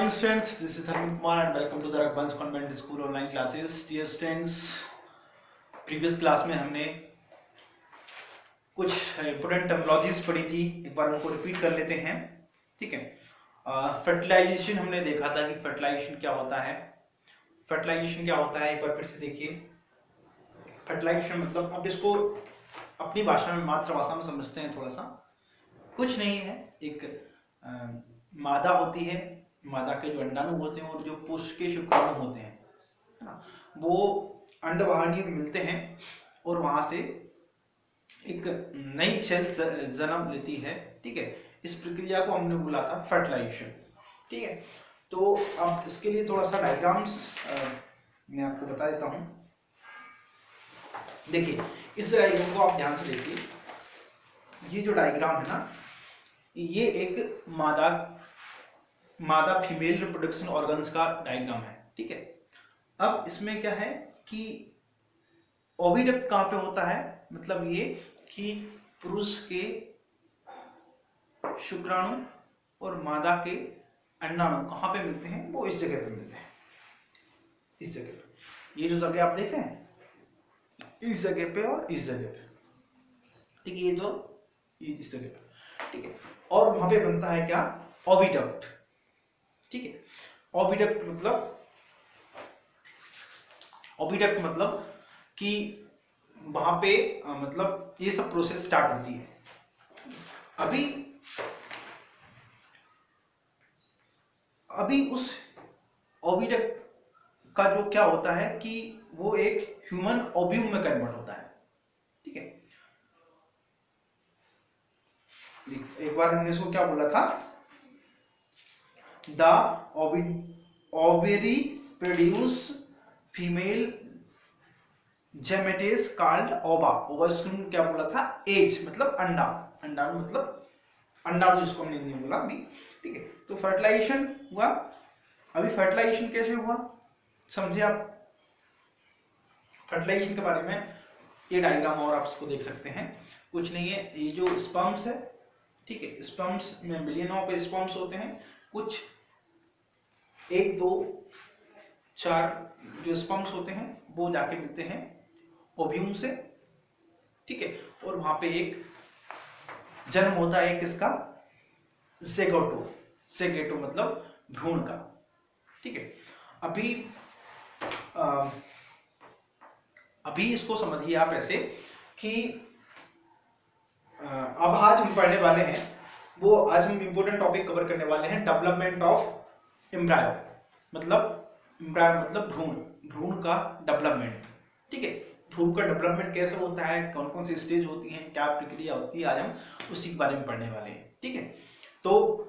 morning students, this is Dharmin Kumar and welcome to the Raghuvansh Convent School online classes. Dear students, previous class में हमने कुछ important terminologies पढ़ी थी, एक बार उनको रिपीट कर लेते हैं. ठीक है. फर्टिलाइजेशन हमने देखा था कि फर्टिलाइजेशन क्या होता है. फर्टिलाइजेशन क्या होता है एक बार फिर से देखिए. फर्टिलाइजेशन मतलब, अब इसको अपनी भाषा में, मातृभाषा में समझते हैं थोड़ा सा. कुछ नहीं है, एक मादा होती है, मादा के जो अंडाणु होते हैं और जो पुरुष के शुक्राणु होते हैं, है ना, वो अंडवाहिनी में मिलते हैं और वहां से एक नई सेल जन्म लेती है. ठीक है. इस प्रक्रिया को हमने बोला था फर्टिलाइजेशन. ठीक है. तो अब इसके लिए थोड़ा सा डायग्राम्स मैं आपको बता देता हूं. देखिए, इस डायग्राम को आप ध्यान से देखिए. ये जो डायग्राम है ना, ये एक मादा फीमेल रिप्रोडक्शन ऑर्गन्स का डायग्राम है. ठीक है. अब इसमें क्या है कि ओविडक्ट कहां पे होता है, मतलब ये कि पुरुष के शुक्राणु और मादा के अंडाणु कहां पे मिलते हैं, वो इस जगह पे मिलते हैं. इस जगह पे, ये जो जगह आप देख रहे हैं, इस जगह पे और इस जगह पे. ठीक है. ये जो इस जगह पे. ठीक है. और वहां पे बनता है क्या, ओविडक्ट. ठीक है. ओविडक्ट मतलब कि वहां पे मतलब ये सब प्रोसेस स्टार्ट होती है. अभी उस ओविडक्ट का जो क्या होता है कि वो एक ह्यूमन ओव्यूम में कन्वर्ट होता है. ठीक है. एक बार हमने इसको क्या बोला था, the ovary produce female gametes called ova. Ova इसको क्या बोला था, एज मतलब अंडा, अंडाणु मतलब अंडाणु जिसको हमने नहीं बोला अभी. ठीक है. तो फर्टिलाइजेशन हुआ. अभी फर्टिलाइजेशन कैसे हुआ समझे आप. फर्टिलाइजेशन के बारे में ये डायग्राम और आप इसको देख सकते हैं. कुछ नहीं है, ये जो स्पर्म्स है, ठीक है, स्पर्म्स में मिलियन ऑफ स्पर्म्स होते हैं. कुछ 1, 2, 4 जो स्पर्म्स होते हैं वो जाके मिलते हैं ओव्यूम से. ठीक है. और वहां पे एक जन्म होता है किसका, ज़ेगोटो मतलब भ्रूण का. ठीक है. अभी इसको समझिए आप ऐसे कि अब आज हम पढ़ने वाले हैं, वो आज हम इंपोर्टेंट टॉपिक कवर करने वाले हैं, डेवलपमेंट ऑफ एम्ब्रायो. मतलब भ्रूण का डेवलपमेंट. ठीक है. भ्रूण का डेवलपमेंट कैसे होता है, कौन कौन सी स्टेज होती हैं, क्या प्रक्रिया होती है, आज हम उसी के बारे में पढ़ने वाले हैं. ठीक है. तो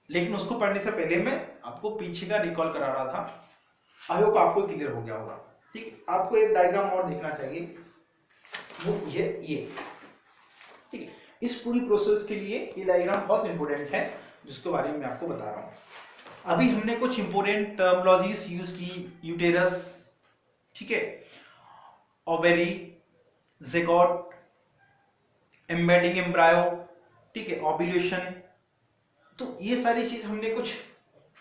लेकिन उसको पढ़ने से पहले मैं आपको पीछे का रिकॉल करा रहा था. आई होप आपको क्लियर हो गया होगा. ठीक है. आपको एक डायग्राम और देखना चाहिए, वो ये. ठीक है. इस पूरी प्रोसेस के लिए ये डायग्राम बहुत इंपॉर्टेंट है, जिसके बारे में मैं आपको बता रहा हूं. अभी हमने कुछ इंपॉर्टेंट टर्मिनोलॉजीज यूज की. यूटेरस, ठीक है, ओवेरी, ज़ेगोट, एम्बेडिंग एम्ब्रायो, ठीक है, ओव्यूलेशन. तो ये सारी चीज हमने कुछ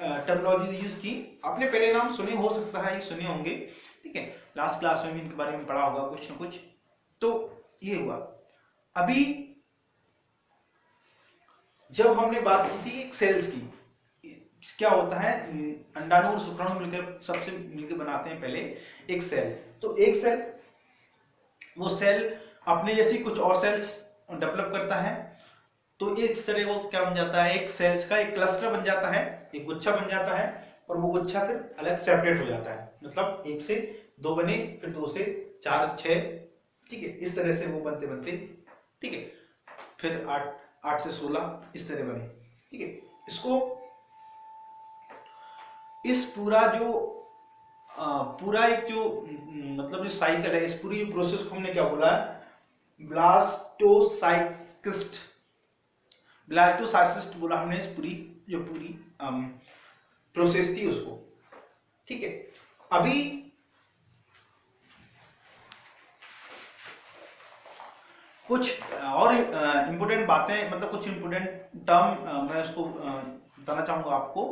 टर्मिनोलॉजी यूज की. आपने पहले नाम सुने हो सकता है, ये सुने होंगे. ठीक है. लास्ट क्लास में भी इनके बारे में पढ़ा होगा कुछ ना कुछ. तो ये हुआ. अभी जब हमने बात की थी एक सेल्स की, क्या होता है, अंडाणु और शुक्राणु मिलकर सबसे मिलकर बनाते हैं पहले एक सेल. तो एक सेल, वो सेल अपने जैसी कुछ और सेल्स डेवलप करता है. तो इस तरह वो क्या बन जाता है, एक सेल्स का एक क्लस्टर बन जाता है, एक गुच्छा बन जाता है. और वो गुच्छा फिर अलग सेपरेट हो जाता है, मतलब 1 से 2 बने, फिर 2 से 4, 6. ठीक है. इस तरह से वो बनते बनते, ठीक है, फिर 8 से 16 इस तरह बने. ठीक है. इसको इस पूरा एक जो मतलब जो साइकिल है, इस पूरी प्रोसेस को हमने क्या बोला है, ब्लास्टोसाइस्ट बोला हमने. इस पूरी प्रोसेस थी उसको. ठीक है. अभी कुछ और इंपोर्टेंट बातें, मतलब कुछ इंपोर्टेंट टर्म मैं उसको बताना चाहूंगा आपको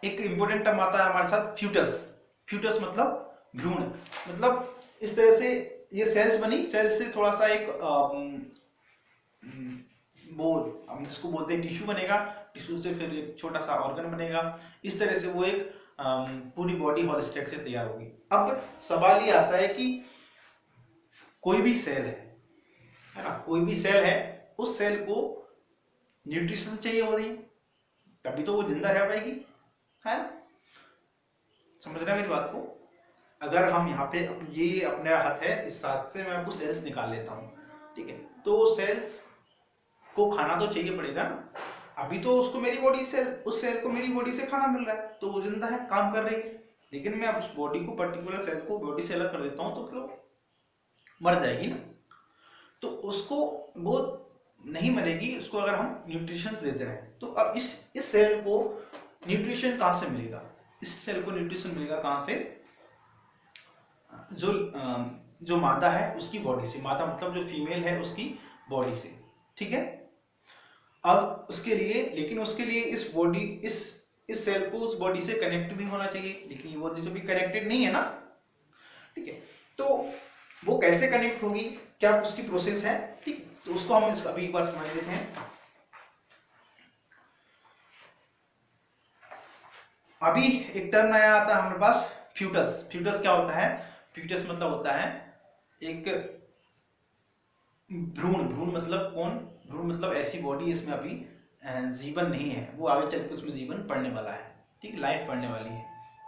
एक इंपॉर्टेंट टर्म आता है हमारे साथ फ्यूटस। फ्यूटस मतलब भ्रूण। मतलब इस तरह से ये सेल्स बनी, सेल्स से थोड़ा सा एक वो हम जिसको बोलते हैं टिश्यू बनेगा, टिश्यू से फिर एक छोटा सा ऑर्गन बनेगा। इस तरह से वो एक पूरी बॉडी हॉल स्ट्रक्चर तैयार होगी। अब सवाल ये आता है कि कोई भी सेल है ना, कोई भी सेल है, उस सेल को न्यूट्रिशन चाहिए हो रही है, तभी तो वो जिंदा रह पाएगी, है ना। समझ रहे हैं मेरी बात को। अगर हम यहाँ पे ये अपने हाथ है, इस हाथ से मैं आपको सेल्स निकाल लेता हूँ, ठीक है, तो सेल्स को खाना तो चाहिए पड़ेगा ना। अभी तो उसको मेरी बॉडी से, उस सेल को मेरी बॉडी से खाना मिल रहा है, तो वो जिंदा है, काम कर रही है। लेकिन मैं अब उस बॉडी को, पर्टिकुलर सेल को बॉडी से अलग कर देता हूँ, तो फिर मर जाएगी ना। तो उसको वो नहीं मरेगी, उसको अगर हम न्यूट्रिशन देते रहे। तो अब इस सेल को न्यूट्रिशन कहाँ से मिलेगा? इस सेल को न्यूट्रिशन मिलेगा कहाँ से? जो मादा है उसकी बॉडी से। मादा मतलब जो फीमेल है उसकी बॉडी से, ठीक है। अब उसके लिए, लेकिन उसके लिए इस बॉडी, इस सेल को उस बॉडी से कनेक्ट भी होना चाहिए, लेकिन ये बॉडी तो भी कनेक्टेड नहीं है ना, ठीक है। तो वो कैसे कनेक्ट होगी, क्या उसकी प्रोसेस है, ठीक। तो उसको हम अभी एक बार समझ लेते हैं। अभी एक टर्म नया आता है हमारे पास, फ्यूटस। फ्यूटस क्या होता है? फ्यूटस मतलब होता है एक भ्रूण। भ्रूण मतलब कौन? भ्रूण मतलब ऐसी बॉडी इसमें अभी जीवन नहीं है, वो आगे चल के उसमें जीवन पड़ने वाला है, ठीक, लाइफ पड़ने वाली है।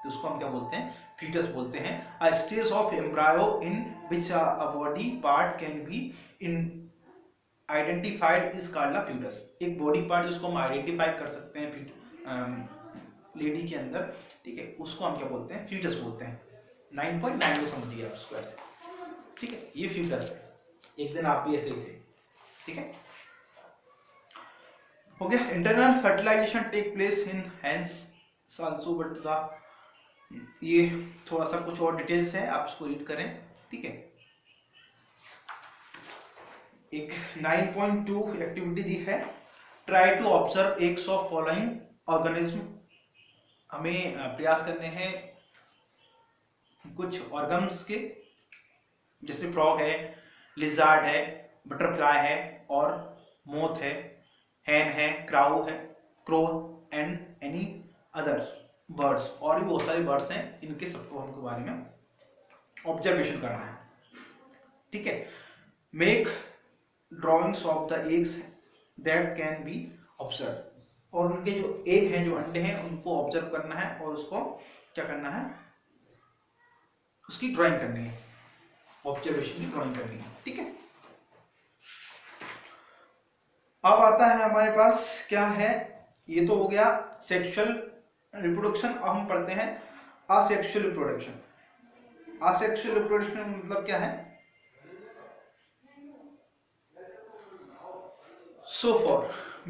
तो उसको हम क्या बोलते हैं? फीटस बोलते हैं। A stage of embryo in which a body part can be in identified is called a foetus. एक बॉडी पार्ट जिसको हम आइडेंटिफाई कर सकते हैं लेडी के अंदर, ठीक है, उसको हम क्या बोलते हैं? फीटस बोलते हैं। 9.9 में समझिए आप उसको ऐसे, ठीक है, ये फीटस है। एक दिन आप भी ऐसे ही थे, ठीक है, हो गया। Internal fertilisation take place in hens also, but the ये थोड़ा सा कुछ और डिटेल्स है, आप इसको रीड करें, ठीक है। एक 9.2 एक्टिविटी दी है, try to observe X of following organism. हमें प्रयास करने हैं कुछ ऑर्गन्स के, जैसे फ्रॉग है, लिजार्ड है, बटरफ्लाई है, और मोथ है, हैन है, क्राउ है, crow and any others birds. और भी बहुत सारे बर्ड्स हैं, इनके सबको हमको बारे में ऑब्जर्वेशन करना है, ठीक है। Make drawings of the eggs that can be observe. और उनके जो एग हैं, जो अंडे हैं, उनको ऑब्जर्व करना है और उसको क्या करना है? उसकी ड्राइंग करनी है, ऑब्जर्वेशन की ड्राइंग करनी है, ठीक है। अब आता है हमारे पास क्या है, ये तो हो गया सेक्सुअल रिप्रोडक्शन। अब हम पढ़ते हैं असेक्सुअल रिप्रोडक्शन। असेक्सुअल रिप्रोडक्शन मतलब क्या है? So far,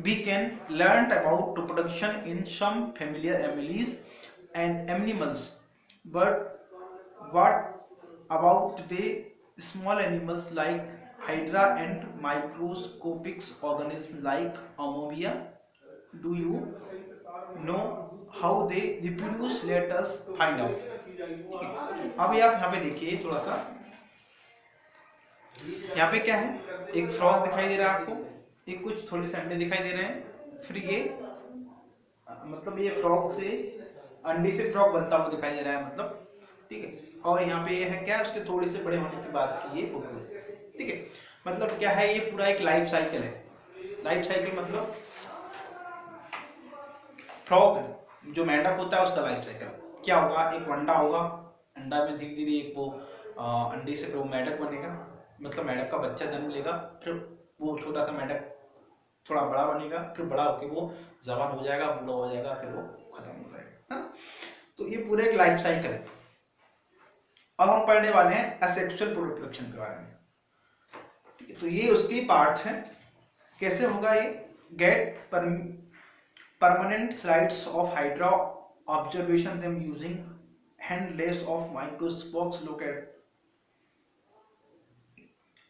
we can learn about reproduction in some familiar animals and animals, but what about the small animals like Hydra and microscopic organisms like Amphibia? Do you know how they reproduce? Let us find out. ठीक है, अब आप यहाँ पे देखिए थोड़ा सा, यहाँ पे क्या है? एक फ्रॉग दिखाई दे रहा है आपको, एक कुछ थोड़े से अंडे दिखाई दे रहे हैं, फिर ये मतलब ये फ्रॉग से, अंडे से फ्रॉग बनता हुआ दिखाई दे रहा है, मतलब, ठीक है। और यहाँ पे ये है क्या, उसके थोड़े से बड़े होने के बाद की ये फोटो, ठीक है। मतलब क्या है, ये पूरा एक लाइफ साइकिल है। लाइफ साइकिल मतलब फ्रॉग जो मेंढक होता है उसका लाइफ साइकिल क्या होगा? एक अंडा होगा, अंडा में धीरे धीरे एक वो अंडे से फिर वो मेंढक बनेगा, मतलब मेंढक का बच्चा जन्म लेगा, फिर वो छोटा सा मेंढक थोड़ा बड़ा बनेगा, फिर बड़ा होकर वो जवान हो जाएगा, बूढ़ा हो जाएगा, फिर वो खत्म हो जाएगा, है ना। तो ये पूरा एक लाइफ साइकिल है। अब हम पढ़ने वाले हैं असेक्सुअल रिप्रोडक्शन के बारे में, ठीक है। तो ये उसकी पार्ट है, कैसे होगा ये? Get permanent slides of hydra, observation them using handless of microscopes, look at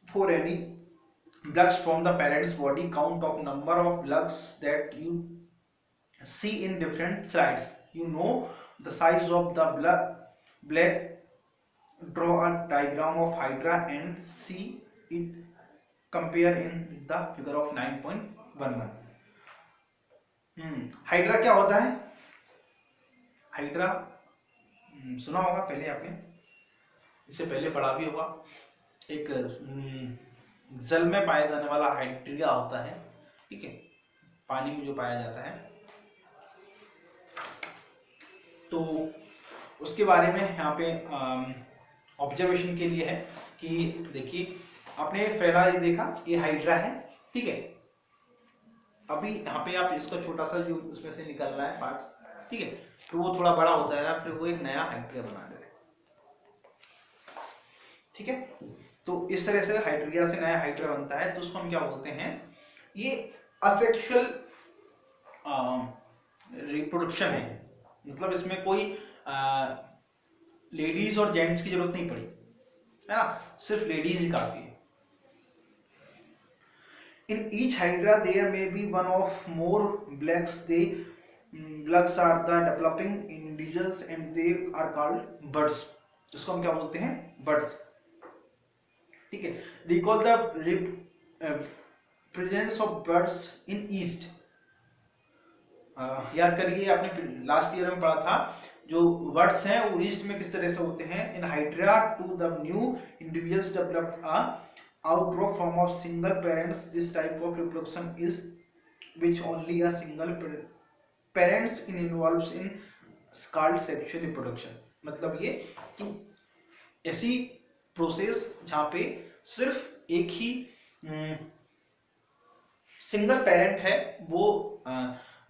for any plugs from the parent's body, count of number of plugs that you see in different slides, you know the size of the black, draw a diagram of hydra and see it compare in the figure of 9.11। Hydra क्या होता है? Hydra सुना होगा पहले आपने, इससे पहले पढ़ा भी होगा। एक जल में पाया जाने वाला हाइड्रिया होता है, ठीक है, पानी में जो पाया जाता है। तो उसके बारे में यहाँ पे ऑब्जर्वेशन के लिए है कि देखिए आपने पहला ये देखा, ये हाइड्रा है, ठीक है। अभी यहाँ पे आप इसका छोटा सा जो उसमें से निकल रहा है पार्ट्स, ठीक है, तो वो थोड़ा बड़ा होता है, फिर वो एक नया हाइड्रिया बना दे रहे, ठीक है। तो इस तरह से हाइड्रिया से नया हाइड्रिया बनता है, तो उसको हम क्या बोलते हैं? ये असेक्सुअल रिप्रोडक्शन है, मतलब इसमें कोई लेडीज और जेंट्स की जरूरत नहीं पड़ी, है ना, सिर्फ लेडीज ही काफी है। In each hydra there may be one of more blacks. The blacks are the developing individuals and they are called buds. इसको हम क्या बोलते हैं? Buds, ठीक है। Recall the presence of buds in east. याद करिए, आपने लास्ट ईयर में पढ़ा था जो बर्ड्स हैं वो ईस्ट में किस तरह से होते हैं। In hydra to the new individuals developed a outgrowth from of single parents. This type of reproduction is which only a single parents involves in called sexual reproduction। मतलब ये कि ऐसी प्रोसेस जहाँ पे सिर्फ एक ही सिंगल पेरेंट है वो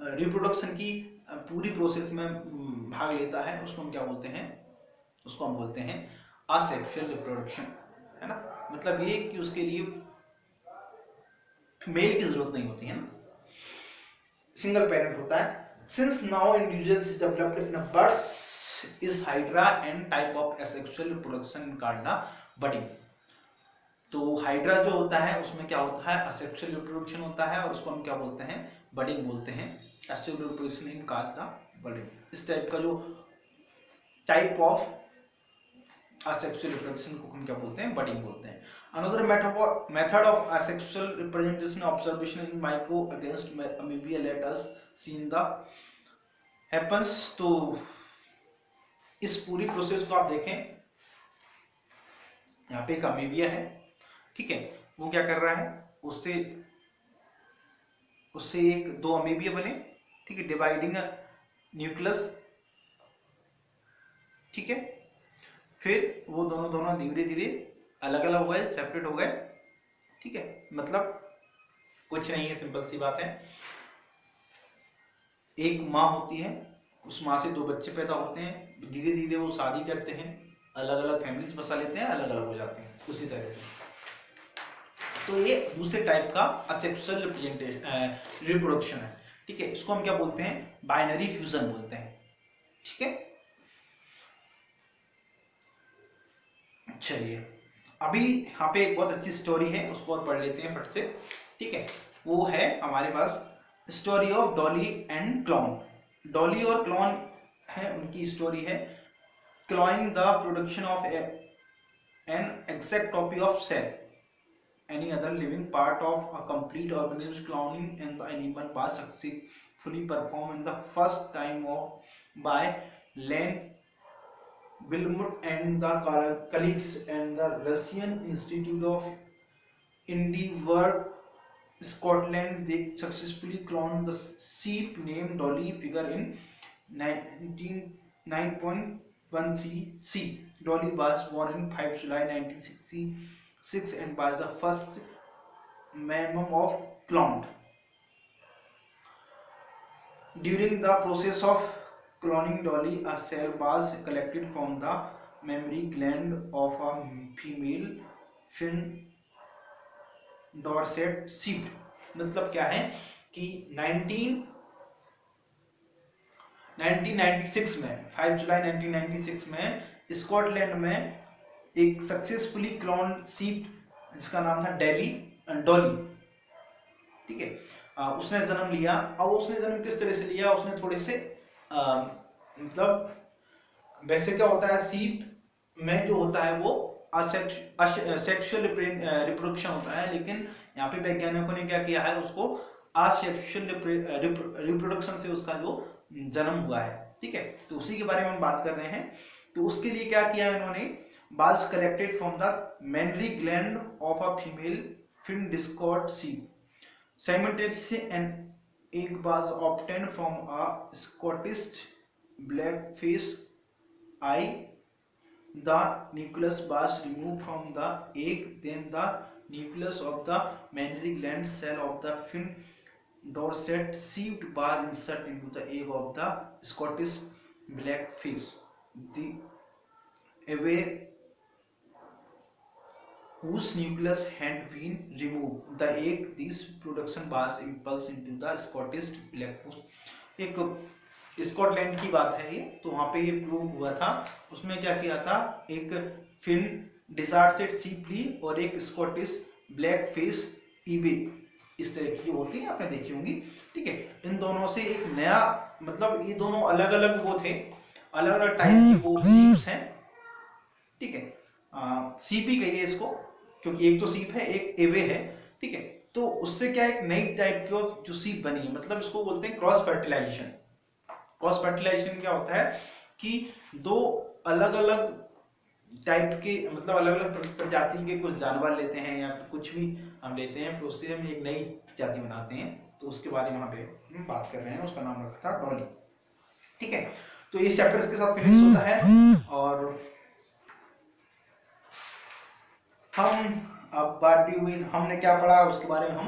रिप्रोडक्शन की पूरी प्रोसेस में भाग लेता है, उसको हम क्या बोलते हैं? उसको हम बोलते हैं असेक्सुअल रिप्रोडक्शन, है ना। मतलब ये कि उसके लिए मेल की जरूरत नहीं होती है ना, सिंगल पेरेंट होता है। Since now individuals developed in birds is hydra and type of asexual reproduction called budding. तो हाइड्रा जो होता है उसमें क्या होता है? असेक्सुअल रिप्रोडक्शन होता है, और उसको हम क्या बोलते हैं? बडिंग बोलते हैं। Asexual reproduction in called budding. इस टाइप का जो टाइप ऑफ asexual reproduction को हम क्या बोलते हैं? बडिंग बोलते हैं। Another method of asexual representation observation in micro against amoeba let us see in the happens। तो इस पूरी प्रोसेस को आप देखें, यहाँ पे एक अमीबिया है, ठीक है, वो क्या कर रहा है? उससे एक दो अमीबिया बने, ठीक है, डिवाइडिंग न्यूक्लियस, ठीक है। फिर वो दोनों धीरे धीरे अलग अलग हो गए, सेपरेट हो गए, ठीक है। मतलब कुछ नहीं है, सिंपल सी बात है, एक माँ होती है, उस माँ से दो बच्चे पैदा होते हैं, धीरे धीरे वो शादी करते हैं, अलग अलग फैमिलीज बसा लेते हैं, अलग अलग हो जाते हैं, उसी तरह से। तो ये दूसरे टाइप का असेक्सुअल रिप्रोडक्शन है, ठीक है। इसको हम क्या बोलते हैं? बाइनरी फ्यूजन बोलते हैं, ठीक है। चलिए अभी यहाँ पे एक बहुत अच्छी स्टोरी है, उसको और पढ़ लेते हैं फट से, ठीक है। वो है हमारे पास story of Dolly and clone. Dolly और क्लॉन है, उनकी स्टोरी है। Cloning the production of an exact copy of cell any other living part of a complete organism। cloning and the animal was successfully performed in the first time by Len Wilmot and the colleagues and the Russian Institute of Edinburgh, Scotland। They successfully cloned the sheep named Dolly figure in 9.13 C. Dolly was born in 5 July 1966 and was the first mammal of cloned. During the process of cloning Dolly, a cell was collected from the mammary gland of a female fin Dorset seed. मतलब क्या है कि 1996 में 5 जुलाई 1996 में Scotland में एक successfully clone सीप जिसका नाम था डॉली, ठीक है, उसने जन्म लिया। और उसने जन्म किस तरह से लिया? उसने थोड़े से मतलब वैसे क्या होता है, सीप में जो होता है वो सेक्सुअल रिप्रोडक्शन होता है, लेकिन यहाँ पे वैज्ञानिकों ने क्या किया है, उसको असेक्सुअल रिप्रोडक्शन से उसका जो जन्म हुआ है, ठीक है। तो उसी के बारे में हम बात कर रहे हैं। तो उसके लिए क्या किया इन्होंने, balls collected from the mammary gland of a female Finn discord sheep simultaneously an egg was obtained from a Scottish blackfish eye. The nucleus was removed from the egg, then the nucleus of the mammary gland cell of the fin dorsate sheath was inserted into the egg of the Scottish blackfish. The away whose nucleus had been removed the egg, this production was impulsed into the Scottish blackfish. एक Scotland की बात है ये, तो वहां पे ये prove हुआ था। उसमें क्या किया था, एक फिन डिसार्टेड सीप ली और एक स्कॉटिश ब्लैक फिश ईबे, इस तरह की जो होती है आपने देखी होंगी, ठीक है। इन दोनों से एक नया, मतलब ये दोनों अलग अलग वो थे, अलग अलग टाइप की वो सीप्स हैं, ठीक है। सीप ही कहिए इसको, क्योंकि एक तो सीप है एक एवे है, ठीक है। तो उससे क्या एक नई टाइप की जो सीप बनी है, मतलब इसको बोलते हैं क्रॉस फर्टिलाइजेशन। क्रॉस फर्टिलाइजेशन क्या होता है कि दो अलग अलग टाइप के, मतलब अलग अलग प्रजाति के कुछ जानवर लेते हैं या कुछ भी हम लेते हैं, फिर उससे हम एक नई जाति बनाते हैं। तो उसके बारे में यहाँ पे हम बात कर रहे हैं, उसका नाम रखा था डॉली, ठीक है। तो ये चैप्टर इसके साथ फिनिश होता है, और हम अब हमने क्या पढ़ा उसके बारे में हम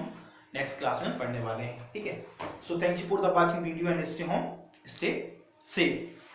नेक्स्ट क्लास में पढ़ने वाले हैं, ठीक है। So thank you for the watching video and stay home, stay safe.